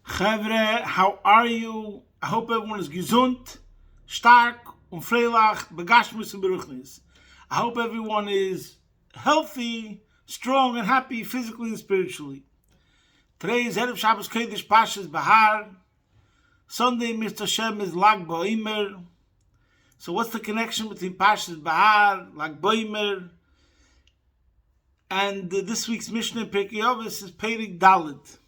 Chavre, how are you? I hope everyone is gesund, stark, und freilach, begashmus und beruchnis. I hope everyone is healthy, strong, and happy physically and spiritually. Today is Erev Shabbos Kodesh Pashas Behar. Sunday, Mr. Hashem, is Lag Ba'omer. So what's the connection between Pashas Behar, Lag Ba'omer, and this week's Mishnah Pirkei Avos is Perek Dalet.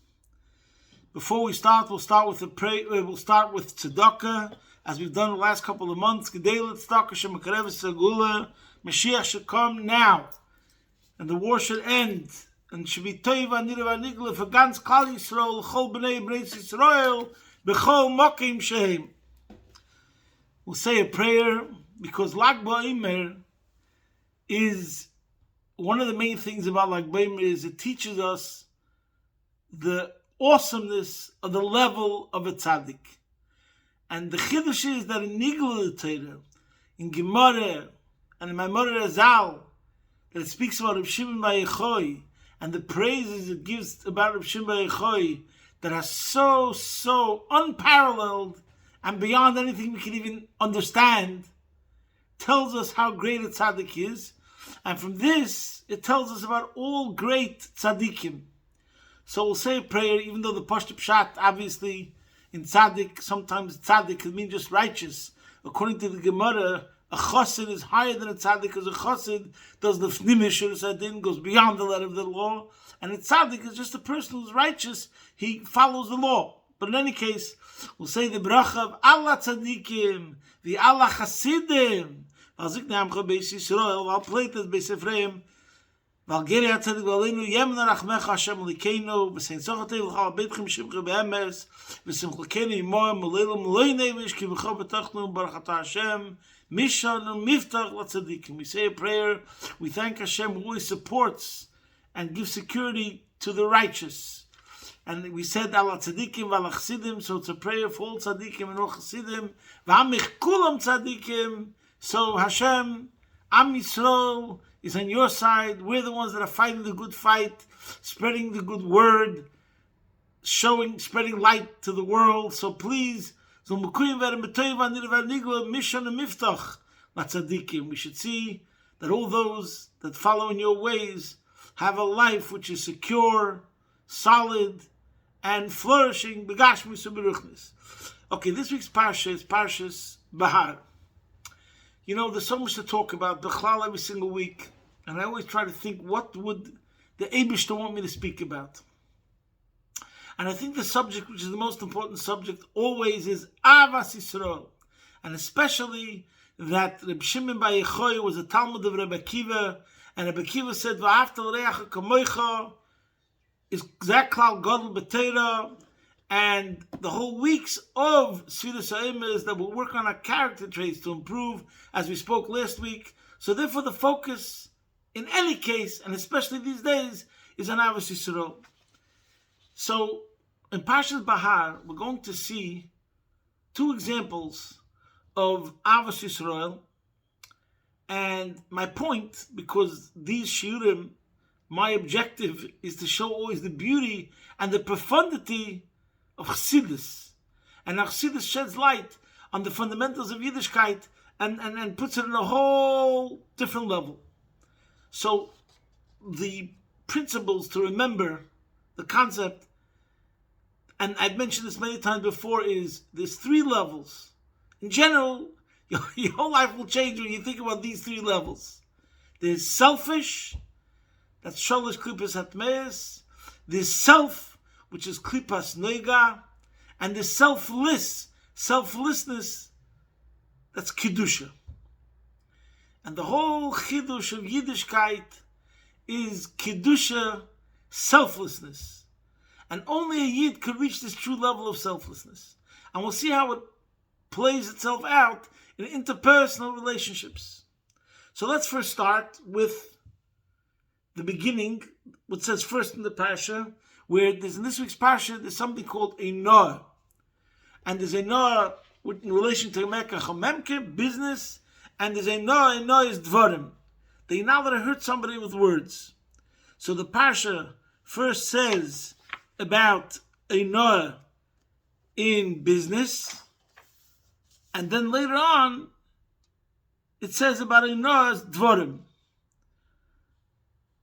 Before we start, we'll start with tzedakah, as we've done the last couple of months. Gedelet tzedakah shemakarev segula. Mashiach should come now, and the war should end, and should be toiva nirav nigla for ganz Klal Yisrael, chol bnei bnei Yisrael, bechol mokim shehem. We'll say a prayer because Lag Ba'omer is one of the main things about Lag Ba'omer is it teaches us the awesomeness of the level of a tzaddik. And the chiddush is that in Nigla Torah, in Gemara, and in Maimon Razal, that it speaks about Reb Shimon bar Yochai, and the praises it gives about Reb Shimon bar Yochai, that are so unparalleled, and beyond anything we can even understand, tells us how great a tzaddik is. And from this, it tells us about all great tzaddikim. So we'll say a prayer, even though the Pashto Pshat, obviously, in tzaddik, sometimes tzaddik can mean just righteous. According to the Gemara, a chassid is higher than a tzaddik, because a chassid does the fnimish or sadin, goes beyond the letter of the law, and a tzaddik is just a person who's righteous, he follows the law. But in any case, we'll say the bracha of Allah tzaddikim, the Allah chassidim, I'll play this Beis Ephraim, Valgeri HaTzadik V'aleinu Yemna Rachmecha Hashem Elokeinu V'sein Sochotei L'chal Beitchem Shimcha B'emes V'simchlekeinu Yimoem M'leilu M'loi Nevish Ki V'cho B'tochnu Baruch Atah Hashem Mishanu Miftach L'Tzadikim. We say a prayer, we thank Hashem who always supports and gives security to the righteous. And we said Allah Tzadikim V'ala Chasidim, so it's a prayer for all Tzadikim and all Chasidim. V'amich Kulam Tzadikim. So Hashem, Am Yisrael, is on your side. We're the ones that are fighting the good fight, spreading the good word, spreading light to the world. So please, we should see that all those that follow in your ways have a life which is secure, solid, and flourishing. Okay, this week's parsha is Parshas Behar. You know, there's so much to talk about, Bechlal, every single week. And I always try to think, what would the Eibishter want me to speak about? And I think the subject, which is the most important subject always, is Avas Yisrael. And especially that Reb Shimon bar Yochai was a Talmud of Rebbe Akiva, and Rebbe Akiva said, V'ahavta l'reacha kamoicha, is Zek Klal Gadol b'Torah. And the whole weeks of Sfiras HaEmes is that we'll work on our character traits to improve, as we spoke last week. So therefore the focus, in any case, and especially these days, is on Avos Yisrael. So in Parshas Behar, we're going to see two examples of Avos Yisrael. And my point, because these shiurim, my objective is to show always the beauty and the profundity of Chassidus. And now Chassidus sheds light on the fundamentals of Yiddishkeit and puts it in a whole different level. So the principles to remember, the concept, and I've mentioned this many times before, is there's three levels. In general, your whole life will change when you think about these three levels. There's selfish, that's Sholosh Klipas Hatmeis. There's self, which is Klipas Noiga, and the selflessness, that's Kedusha. And the whole Chidush of Yiddishkeit is Kedusha, selflessness. And only a Yid could reach this true level of selflessness. And we'll see how it plays itself out in interpersonal relationships. So let's first start with the beginning, what says first in the Parsha, where there's in this week's Parsha, there's something called a Noah. And there's a Noah in relation to Mekach Memke, business, and there's a Noah is Dvarim. They now that I hurt somebody with words. So the Parsha first says about a Noah in business, and then later on it says about Inoas Dvorim.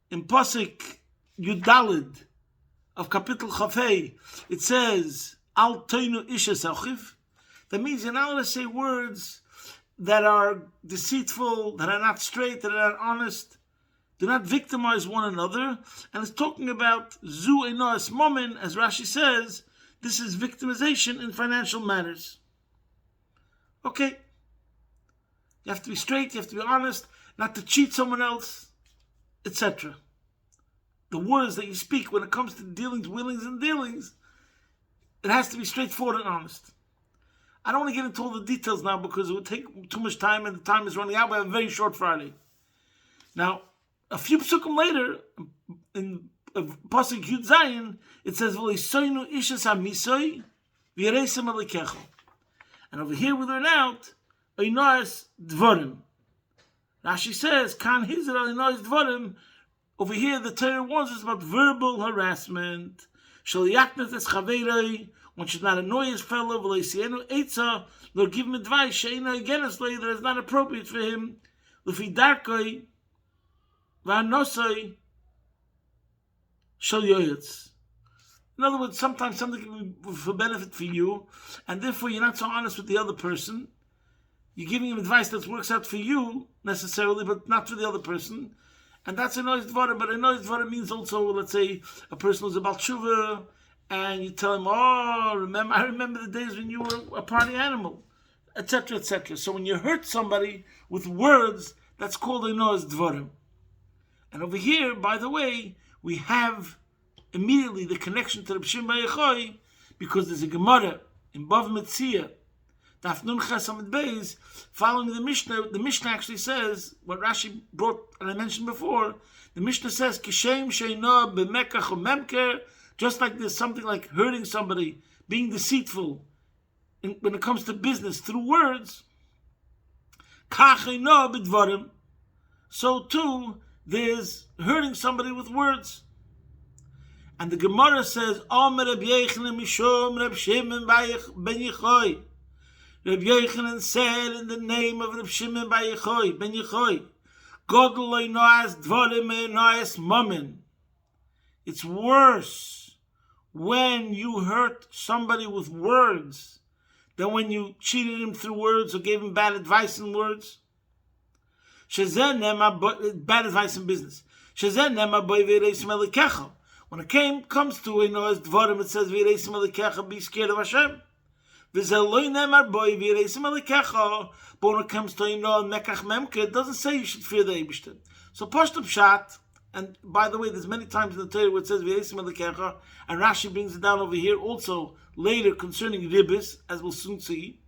In Pasuk Yudalid of Kapitel Chafei, it says, Al Toinu Isha Sachiv. That means you're not allowed to say words that are deceitful, that are not straight, that are not honest. Do not victimize one another. And it's talking about Zu Enoas Momin, as Rashi says, this is victimization in financial matters. Okay. You have to be straight, you have to be honest, not to cheat someone else, etc. The words that you speak when it comes to dealings, willings, and dealings, it has to be straightforward and honest. I don't want to get into all the details now because it would take too much time and the time is running out. We have a very short Friday. Now, a few psukim later, in Pasuk Yud Zayin, it says, "V'leisoinu ishas hamisoi v'yereisem alikecho." And over here we learn out, "Oinoas dvorim." Rashi says, "Kan hizer oinoas dvorim." Over here, the Torah warns us about verbal harassment. Shel yaknet es chaveroi. One should not annoy his fellow, v'leisienu eitza, nor give him advice, she'ena ageneslei, that is not appropriate for him. L'fi darkoi v'anosoi shel yoyetz. In other words, sometimes something can be for benefit for you, and therefore you're not so honest with the other person. You're giving him advice that works out for you, necessarily, but not for the other person. And that's a noise dvara, but a noise dvara means also, let's say, a person who's about tshuva, and you tell him, I remember the days when you were a party animal, etc., etc. So when you hurt somebody with words, that's called a noise dvara. And over here, by the way, we have immediately the connection to the B'Shim B'Yechoi, because there's a Gemara in Bav Metzia, Daf Nun Ches Amud Beis, following the Mishnah actually says, what Rashi brought, and I mentioned before, the Mishnah says, Kishem Sheina B'Mekach U'Memker, just like there's something like hurting somebody, being deceitful, when it comes to business, through words, Kach Eina B'Dvarim, so too, there's hurting somebody with words. And the Gemara says, Omer Reb Yochanan Mishom Reb Shimon ben Yochai. Reb Yochanan said in the name of Reb Shimon ben Yochai, Godel Einoas Dvarim Einoas Momin. It's worse when you hurt somebody with words than when you cheated him through words or gave him bad advice in words. Bad advice in business. When it comes to Einoas Dvarim, it says, V'yereisim alikecha, be scared of Hashem. V'zeloi nemar boi, V'yereisim alikecha. But when it comes to Einoas Mekach Memke, it doesn't say you should fear the Eibishter. So Pashtum Pshat, and by the way, there's many times in the Torah where it says V'yereisim alikecha, and Rashi brings it down over here also later concerning Ribis, as we'll soon see.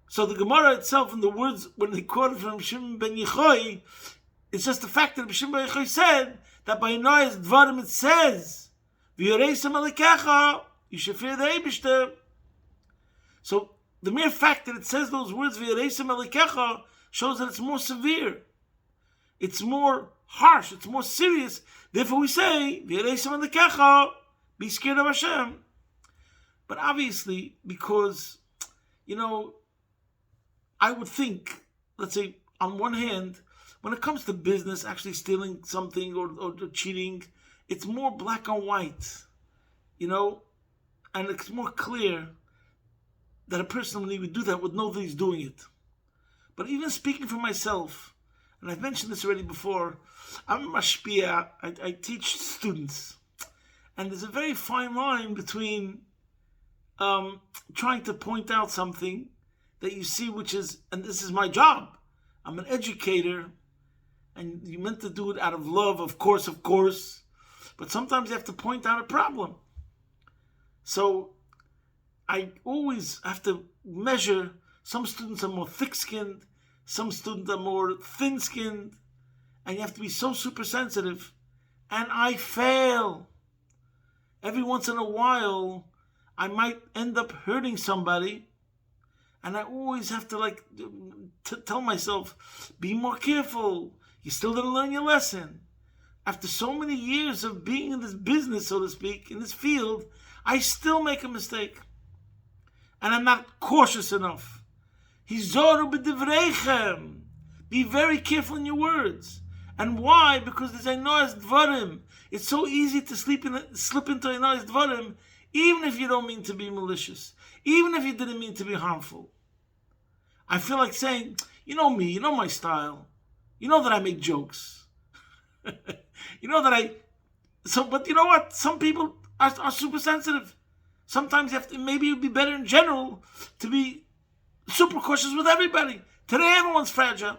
So the Gemara itself, in the words, when they quoted from Shimon ben Yochai, it's just the fact that Shimon ben Yochai said that by Einoas Dvarim it says, V'yereisim alikecha, you should fear the Eibishter. So the mere fact that it says those words, V'yereisim alikecha, shows that it's more severe. It's more harsh, it's more serious. Therefore we say, V'yereisim alikecha, be scared of Hashem. But obviously, because, I would think, let's say, on one hand, when it comes to business, actually stealing something or cheating, it's more black and white, and it's more clear that a person, when he would do that, would know that he's doing it. But even speaking for myself, and I've mentioned this already before, I'm a mashpia, I teach students, and there's a very fine line between trying to point out something that you see, which is, and this is my job, I'm an educator, and you meant to do it out of love, of course, but sometimes you have to point out a problem. So I always have to measure. Some students are more thick-skinned, some students are more thin-skinned, and you have to be so super sensitive. And I fail. Every once in a while, I might end up hurting somebody, and I always have to tell myself, be more careful. You still didn't learn your lesson. After so many years of being in this business, so to speak, in this field, I still make a mistake. and I'm not cautious enough. Hizoru b'divreichem. Be very careful in your words. And why? Because there's Einoas Dvarim. It's so easy to slip into Einoas Dvarim, even if you don't mean to be malicious, even if you didn't mean to be harmful. I feel like saying, you know me, you know my style, you know that I make jokes, you know that but you know what? Some people are super sensitive. Sometimes you have to, maybe it would be better in general to be super cautious with everybody. Today everyone's fragile.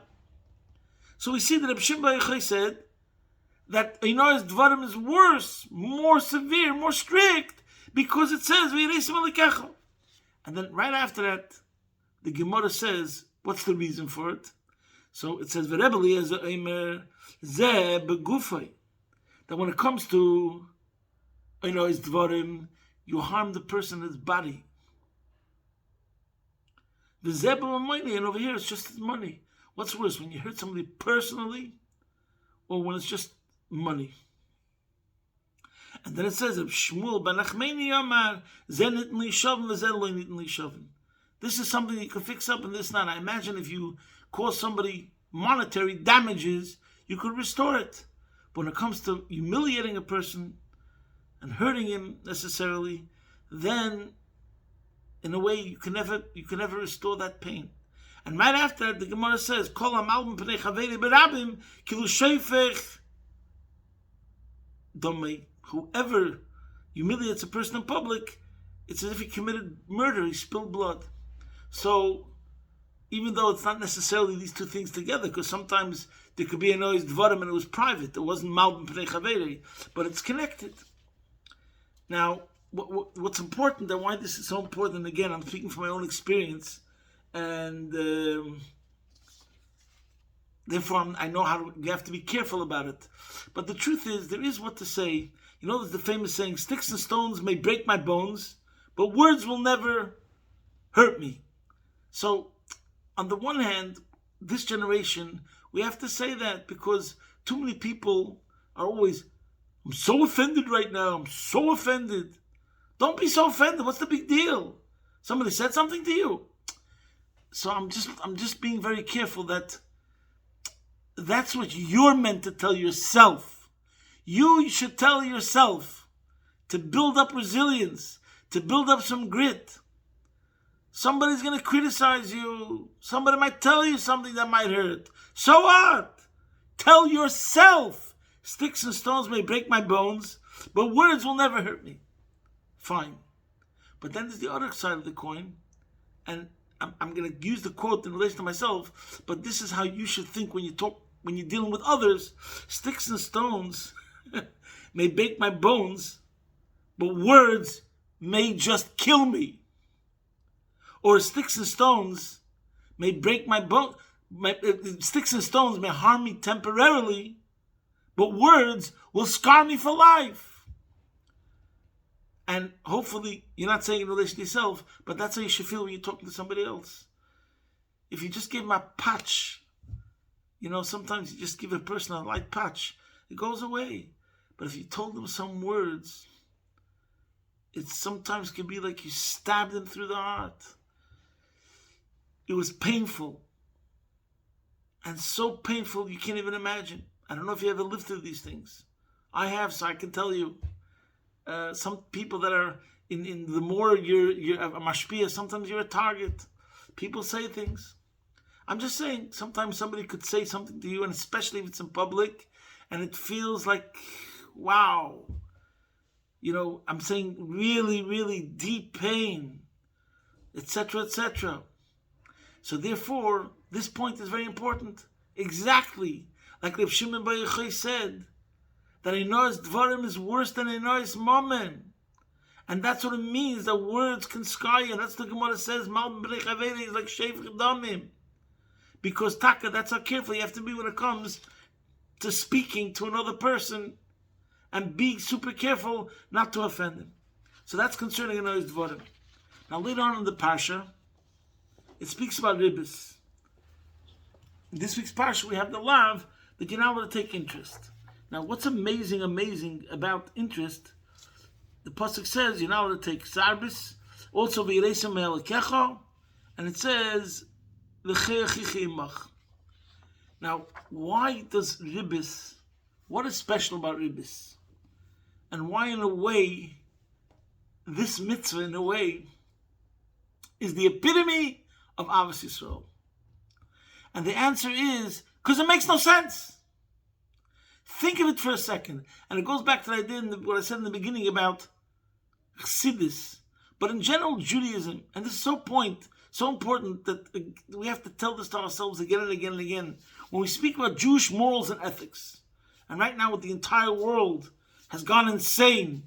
So we see that Reb Shimon bar Yochai said that Einoas Dvarim is worse, more severe, more strict, because it says V'yireisim Alikecha. And then right after that, the Gemara says, what's the reason for it? So it says V'Rebbe Eliezer Eimer Zeh Begufay, that when it comes to Einoas Dvarim, you harm the person in his body. The Zeh B'Money, and over here it's just his money. What's worse, when you hurt somebody personally, or when it's just money? And then it says, Shmuel ben Achmeni Yamar, Zeh nitn li shavin v'zeh lo nitn li shavin. This is something you can fix up and this not. I imagine if you cause somebody monetary damages, you could restore it. But when it comes to humiliating a person and hurting him necessarily, then in a way you can never restore that pain. And right after that, the Gemara says, Kol ha'malbim p'nei chaveri berabim, kilu sheifech domei. Whoever humiliates a person in public, it's as if he committed murder, he spilled blood. So, even though it's not necessarily these two things together, because sometimes there could be a noise dvarim and it was private, it wasn't malbim p'nei chaveri, but it's connected. Now, what's important and why this is so important, and again, I'm speaking from my own experience, and therefore I know you have to be careful about it. But the truth is, there is what to say. You know, there's the famous saying, sticks and stones may break my bones, but words will never hurt me. So, on the one hand, this generation, we have to say that because too many people are always, I'm so offended right now, I'm so offended. Don't be so offended, what's the big deal? Somebody said something to you. So I'm just being very careful that that's what you're meant to tell yourself. You should tell yourself to build up resilience, to build up some grit. Somebody's going to criticize you. Somebody might tell you something that might hurt. So what? Tell yourself, sticks and stones may break my bones, but words will never hurt me. Fine. But then there's the other side of the coin, and I'm going to use the quote in relation to myself, but this is how you should think when you're dealing with others. Sticks and stones may break my bones, but words may just kill me. Or sticks and stones may break my bone. Sticks and stones may harm me temporarily, but words will scar me for life. And hopefully, you're not saying in relation to yourself, but that's how you should feel when you're talking to somebody else. If you just give them a patch, sometimes you just give a person a light patch, it goes away. But if you told them some words, it sometimes can be like you stabbed them through the heart. It was painful. And so painful you can't even imagine. I don't know if you ever lived through these things. I have, so I can tell you. Some people that are in the more you're a mashpia, sometimes you're a target. People say things. I'm just saying, sometimes somebody could say something to you, and especially if it's in public, and it feels like, wow. I'm saying really, really deep pain, etc., etc. So therefore, this point is very important. Exactly like Reb Shimon bar Yochai said, that Einoas Dvarim is worse than Einoas Mammon. And that's what it means, that words can scar you. And that's the Gemara says, Malbim b'nei chaveri is like sheifch damim. Because taka, that's how careful you have to be when it comes to speaking to another person, and be super careful not to offend him. So that's concerning Einoas Dvarim. Now later on in the Parsha, it speaks about ribbis. In this week's Parsha, we have the lav that you're not allowed to take interest. Now, what's amazing about interest, the pasuk says you're not allowed to take sarbis, Also, v'yireisem me'elekecha, and it says, v'che'achicha imach. Now, why does ribbis, what is special about ribbis? And why, in a way, this mitzvah, in a way, is the epitome of Avos Yisrael? And the answer is, because it makes no sense. Think of it for a second. And it goes back to what I said in the beginning about Chassidus. But in general, Judaism, and this is so important that we have to tell this to ourselves again and again and again. When we speak about Jewish morals and ethics, and right now the entire world has gone insane,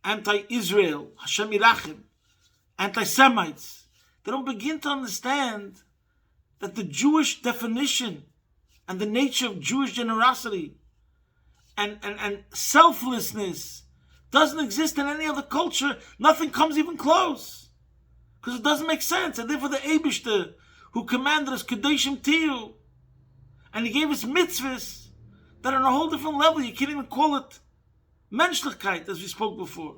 anti-Israel, Hashem Yirachim, anti-Semites, they don't begin to understand that the Jewish definition and the nature of Jewish generosity and selflessness doesn't exist in any other culture. Nothing comes even close. Because it doesn't make sense. And therefore the Eibishter, who commanded us, Kedeshim Tiyu, and he gave us mitzvahs that are on a whole different level. You can't even call it menschlichkeit, as we spoke before.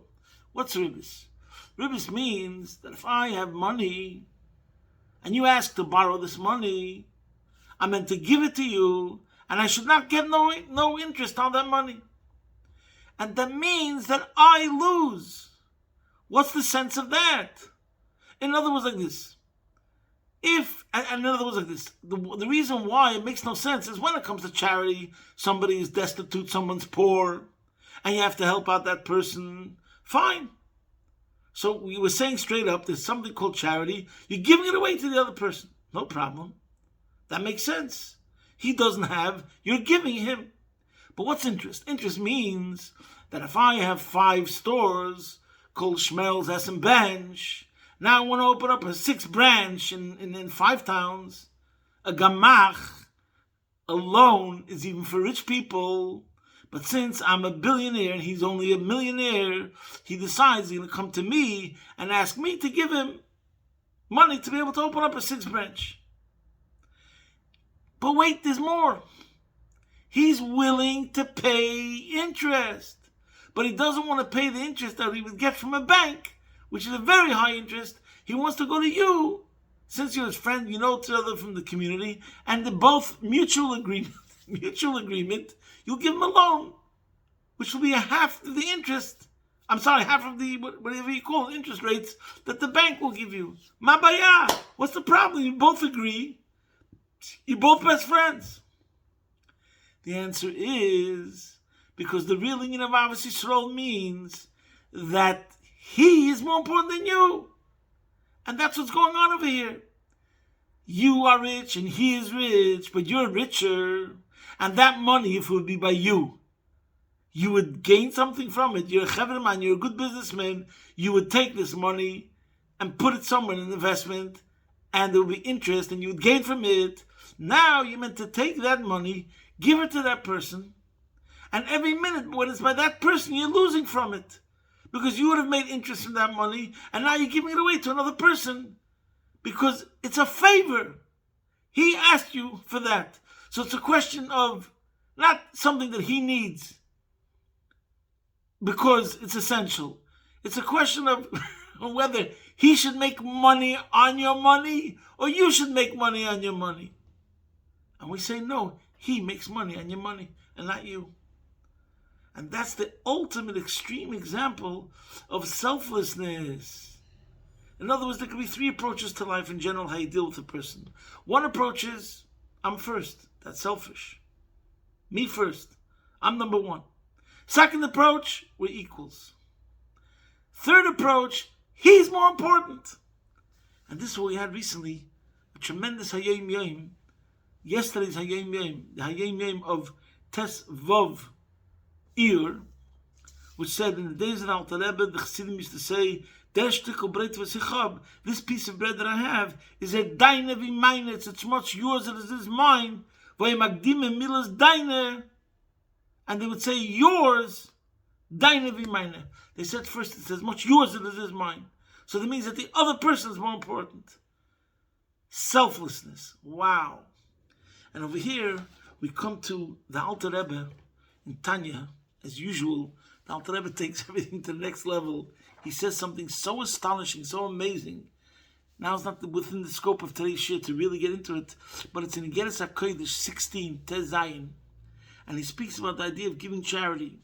What's ribbis? Ribbis means that if I have money, and you ask to borrow this money, I'm meant to give it to you, and I should not get no interest on that money. And that means that I lose. What's the sense of that? In other words, like this. The reason why it makes no sense is when it comes to charity, somebody is destitute, someone's poor, and you have to help out that person. Fine. So we were saying straight up, there's something called charity. You're giving it away to the other person. No problem. That makes sense. He doesn't have, you're giving him. But what's interest? Interest means that if I have 5 stores called Shmel's Essen Bench, now I want to open up a 6th branch in 5 towns. A gamach, a loan, is even for rich people. But since I'm a billionaire and he's only a millionaire, he decides he's going to come to me and ask me to give him money to be able to open up a 6th branch. But wait, there's more. He's willing to pay interest. But he doesn't want to pay the interest that he would get from a bank, which is a very high interest. He wants to go to you, since you're his friend, you know each other from the community, and they're both mutual agreement, you'll give him a loan, which will be half of the interest. Half of the, whatever you call it, interest rates that the bank will give you. Mabaya, what's the problem? You both agree. You're both best friends. The answer is because the real union of Avos Yisrael means that he is more important than you. And that's what's going on over here. You are rich and he is rich, but you're richer. And that money, if it would be by you, you would gain something from it. You're a chaverman, you're a good businessman. You would take this money and put it somewhere in an investment, and there would be interest, and you would gain from it. Now you're meant to take that money, give it to that person, and every minute when it's by that person, you're losing from it. Because you would have made interest from that money, and now you're giving it away to another person. Because it's a favor. He asked you for that. So it's a question of not something that he needs because it's essential. It's a question of whether he should make money on your money or you should make money on your money. And we say, no, he makes money on your money and not you. And that's the ultimate extreme example of selflessness. In other words, there could be 3 approaches to life in general, how you deal with a person. One approach is, I'm first. That's selfish. Me first. I'm number 1. Second approach, we're equals. Third approach, he's more important. And this is what we had recently, a tremendous Hayom Yom. Yesterday's Hayom Yom, the Hayom Yom of Tes Vov Ir, which said in the days of Alter Rebbe, the Chassidim used to say, this piece of bread that I have is a daine vi mine. It's as much yours as it is mine. And they would say yours, daine vi mine. They said first it's as much yours as it is mine. So that means that the other person is more important. Selflessness. Wow. And over here we come to the Alter Rebbe in Tanya. As usual, the Alter Rebbe takes everything to the next level. he says something so astonishing, so amazing. Now it's not within the scope of today's shir to really get into it, but it's in Igeres HaKodesh 16, Tez Zayin. And he speaks about the idea of giving charity.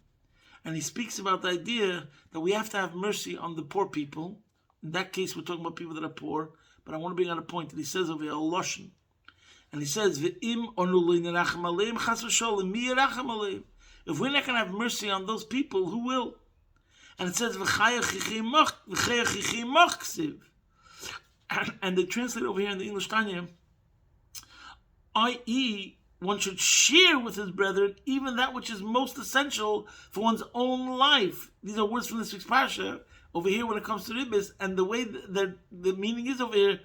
And he speaks about the idea that we have to have mercy on the poor people. In that case, we're talking about people that are poor. But I want to bring out a point that he says over here, Loshen. And he says, if we're not going to have mercy on those people, who will? And it says, and they translate over here in the English Tanya, i.e., one should share with his brethren even that which is most essential for one's own life. These are words from this week's Parsha. Over here, when it comes to ribbis, and the way the meaning is over here,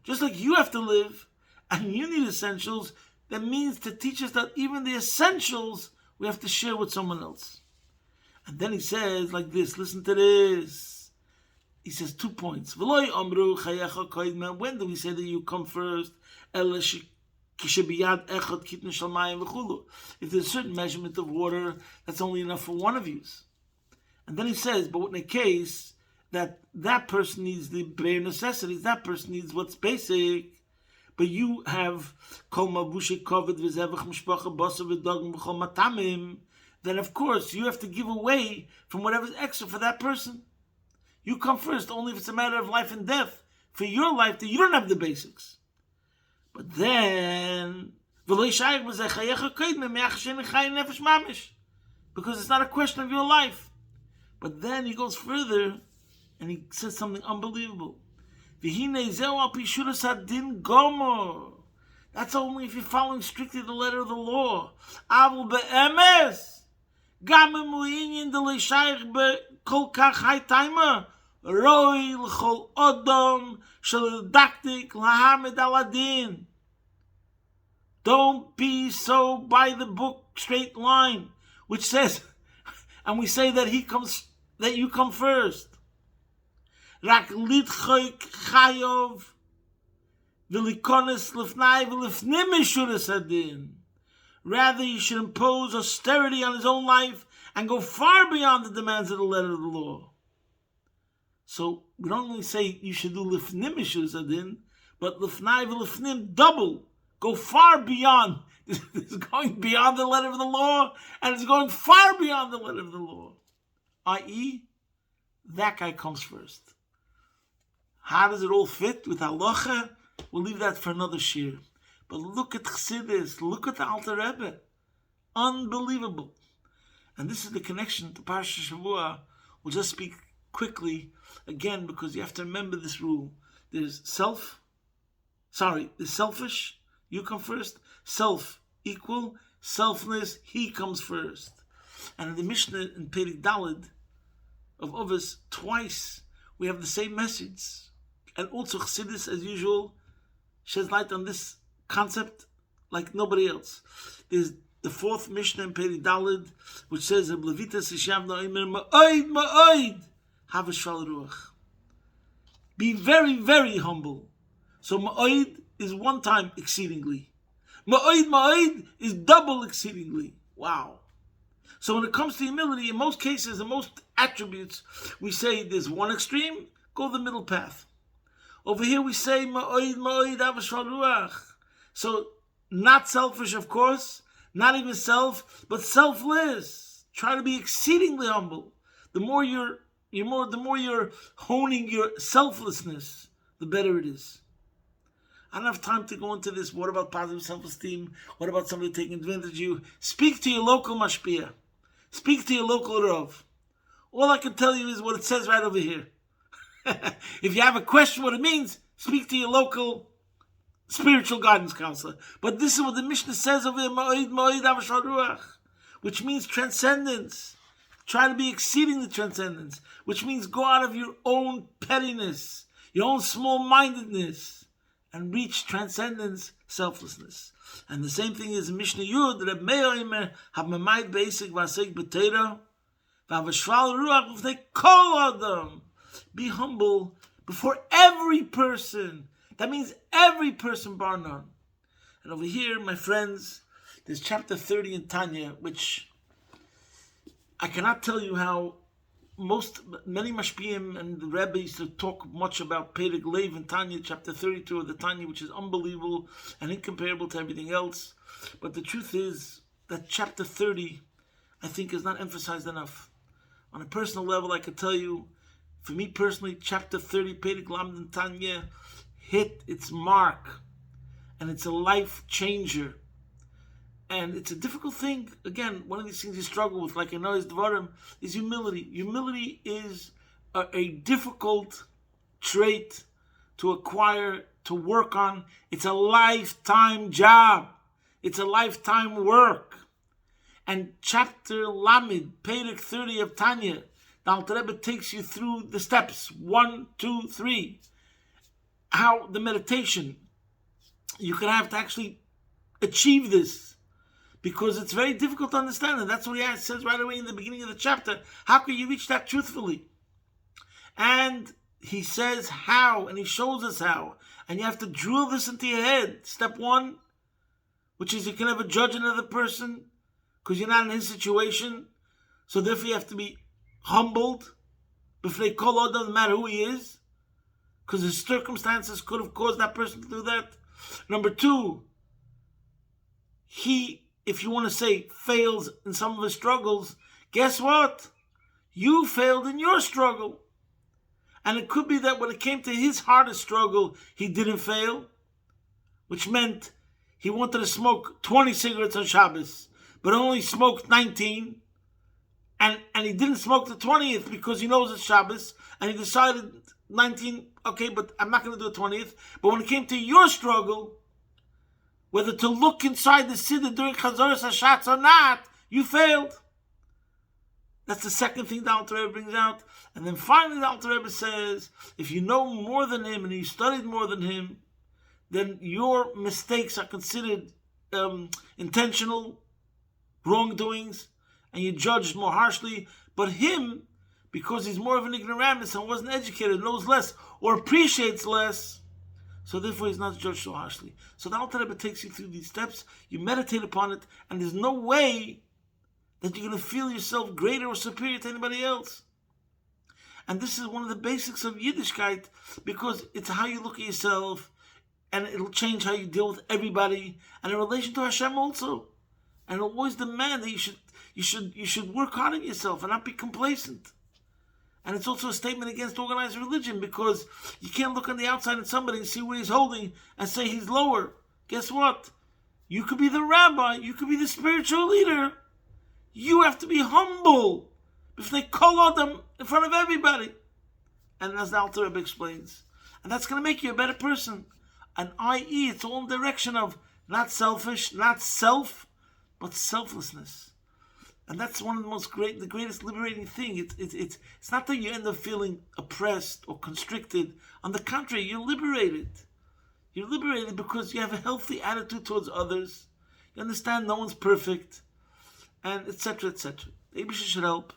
just like you have to live, and you need essentials, that means to teach us that even the essentials we have to share with someone else. And then he says like this, listen to this. He says 2 points. When do we say that you come first? If there's a certain measurement of water, that's only enough for one of you. And then he says, but in a case that person needs the bare necessities, that person needs what's basic, but you have then of course you have to give away from whatever's extra for that person. You come first only if it's a matter of life and death. For your life, that you don't have the basics. But then, because it's not a question of your life. But then he goes further and he says something unbelievable. That's only if you're following strictly the letter of the law. Don't be so by the book straight line, which says, and we say that that you come first. Rather, you should impose austerity on his own life and go far beyond the demands of the letter of the law. So we don't only say you should do lifnim mishur adin, but lifnai v'lifnim double. Go far beyond. It's going beyond the letter of the law, and it's going far beyond the letter of the law. I.e., that guy comes first. How does it all fit with halacha? We'll leave that for another shir. But look at Chassidus, look at the Alter Rebbe. Unbelievable. And this is the connection to Parashat Shavua. We'll just speak quickly again because you have to remember this rule. There's selfish, you come first. Self, equal. Selfless, he comes first. And in the Mishnah in Perek Daled of Ovis, twice we have the same message. And also Chassidus, as usual, sheds light on this concept like nobody else. There's the fourth Mishnah in Perek Daled, which says, be very, very humble. So ma'oid is one time exceedingly. Ma'oid is double exceedingly. Wow. So when it comes to humility, in most cases, in most attributes, we say there's one extreme, go the middle path. Over here we say ma'oid avashal ruach. So not selfish, of course, not even self, but selfless. Try to be exceedingly humble. The more you're honing your selflessness, the better it is. I don't have time to go into this. What about positive self-esteem? What about somebody taking advantage of you? Speak to your local mashpia. Speak to your local Rav. All I can tell you is what it says right over here. If you have a question what it means, speak to your local spiritual guidance counselor. But this is what the Mishnah says over here, which means transcendence. Try to be exceeding the transcendence, which means go out of your own pettiness, your own small-mindedness, and reach transcendence, selflessness. And the same thing is Mishnah Yud, Reb Meir Omer, have memait basic vasek b'teira, v'avashval ruach v'nei kol adam. Be humble before every person. That means every person bar none. And over here, my friends, there's chapter 30 in Tanya, which I cannot tell you how many mashpiyim and the Rebbe used to talk much about Perek Lev and Tanya, chapter 32 of the Tanya, which is unbelievable and incomparable to everything else. But the truth is that chapter 30, I think, is not emphasized enough. On a personal level, I could tell you, for me personally, chapter 30, Perek Lamed and Tanya, hit its mark, and it's a life changer. And it's a difficult thing. Again, one of these things you struggle with, like I know is Dvarim, is humility. Humility is a difficult trait to acquire, to work on. It's a lifetime job. It's a lifetime work. And chapter Lamed, Perek 30 of Tanya, the Alter Rebbe takes you through the steps, 1, 2, 3. How the meditation, you can have to actually achieve this. Because it's very difficult to understand, and that's what he says right away in the beginning of the chapter. How can you reach that truthfully? And he says how, and he shows us how. And you have to drill this into your head. Step 1, which is you can never judge another person, because you're not in his situation. So therefore you have to be humbled. B'fnei kol odom, doesn't matter who he is, because his circumstances could have caused that person to do that. Number 2, he, if you want to say, fails in some of his struggles, guess what? You failed in your struggle. And it could be that when it came to his hardest struggle, he didn't fail, which meant he wanted to smoke 20 cigarettes on Shabbos, but only smoked 19, and he didn't smoke the 20th because he knows it's Shabbos, and he decided 19, okay, but I'm not going to do the 20th. But when it came to your struggle, whether to look inside the Siddur during Chazoros HaShatz or not, you failed. That's the second thing the Alter Rebbe brings out. And then finally the Alter Rebbe says, if you know more than him and you studied more than him, then your mistakes are considered intentional wrongdoings, and you judged more harshly. But him, because he's more of an ignoramus and wasn't educated, knows less or appreciates less, so therefore he's not judged so harshly. So the Alter Rebbe takes you through these steps, you meditate upon it, and there's no way that you're going to feel yourself greater or superior to anybody else. And this is one of the basics of Yiddishkeit, because it's how you look at yourself, and it'll change how you deal with everybody, and in relation to Hashem also. And it'll always demand that you should work hard on yourself and not be complacent. And it's also a statement against organized religion, because you can't look on the outside at somebody and see what he's holding and say he's lower. Guess what? You could be the rabbi, you could be the spiritual leader. You have to be humble if they call on them in front of everybody. And as the Alter Rebbe explains, and that's going to make you a better person. And i.e., it's all in the direction of not selfish, not self, but selflessness. And that's one of the greatest liberating thing. It's not that you end up feeling oppressed or constricted. On the contrary, you're liberated. You're liberated because you have a healthy attitude towards others. You understand no one's perfect, and etc., etc. The Eibusher should help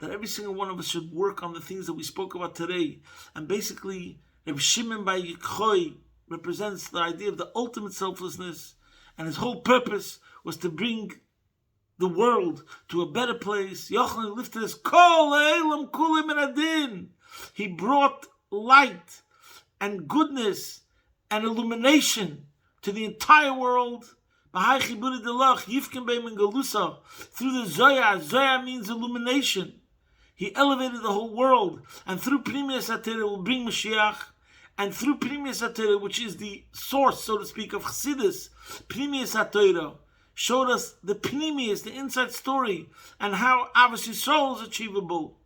that every single one of us should work on the things that we spoke about today. And basically, Reb Shimon Bar Yochai represents the idea of the ultimate selflessness, and his whole purpose was to bring the world to a better place. Yochanan lifted his kol elam kulim min adin. He brought light and goodness and illumination to the entire world. Through the Zohar, Zohar means illumination. He elevated the whole world, and through Pnimiyas HaTorah will bring Mashiach. And through Pnimiyas HaTorah, which is the source, so to speak, of Chassidus, Pnimiyas HaTorah showed us the Pnimiyas, the inside story, and how Avos Yisrael is achievable.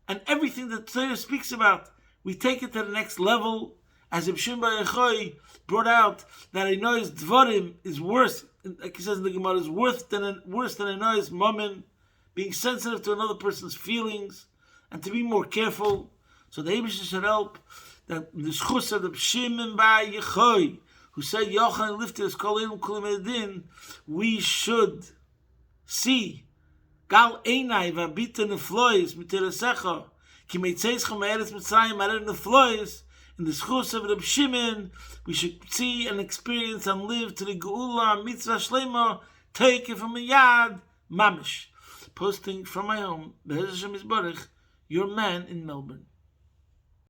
And everything that Torah speaks about, we take it to the next level. As Reb Shimon Bar Yochai brought out, that a noise dvarim is worse, like he says in the Gemara, is worse than a noise mammon, being sensitive to another person's feelings, and to be more careful. So the Eibusher should help that the schus of Reb Shimon Bar Yochai, who said Yochanan lifted his kol elam kulim edin, we should see gal einai v'abita neflois miterasecha ki meitzeischa me'eretz Mitzrayim arer neflois. In the schus of Reb Shimon, we should see and experience and live to the geula mitzvah shlema, take it from a yad mamish. posting from my home, Behar Hashem Yisbarach, your man in Melbourne.